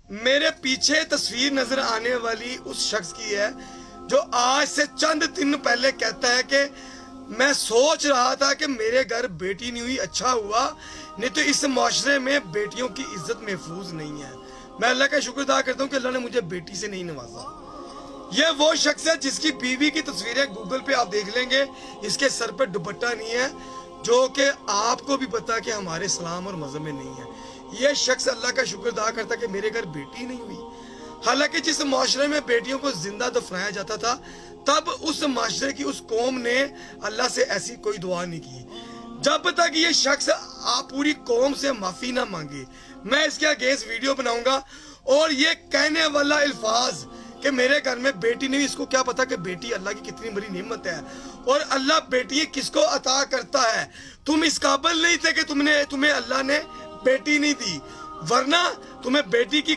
मेरे पीछे तस्वीर नजर आने वाली उस शख्स की है जो आज से चंद दिन पहले कहता है कि मैं सोच रहा था कि मेरे घर बेटी नहीं हुई, अच्छा हुआ, नहीं तो इस माशरे में बेटियों की इज्जत महफूज नहीं है। मैं अल्लाह का शुक्र अदा करता हूँ कि अल्लाह ने मुझे बेटी से नहीं नवाजा। ये वो शख्स है जिसकी बीवी की तस्वीरें गूगल पे आप देख लेंगे, इसके सर पे दुपट्टा नहीं है, जो कि आपको भी पता कि हमारे इस्लाम और मज़हब में नहीं है। ये शख्स अल्लाह का शुक्र अदा करता कि मेरे घर बेटी नहीं हुई। हालांकि जिस माशरे में बेटियों को जिंदा दफनाया जाता था, तब उस माशरे की उस कौम ने अल्लाह से ऐसी कोई दुआ नहीं की। जब तक ये शख्स आप पूरी कौम से माफ़ी ना मांगे, मैं इसके अगेंस्ट वीडियो बनाऊंगा। और ये कहने वाला अल्फाज कि मेरे घर में बेटी नहीं हुई, इसको क्या पता कि बेटी अल्लाह की कितनी बड़ी नेमत है और अल्लाह बेटी किसको अता करता है। तुम इस काबिल नहीं थे कि तुम्हें अल्लाह ने बेटी नहीं दी, वरना तुम्हें बेटी की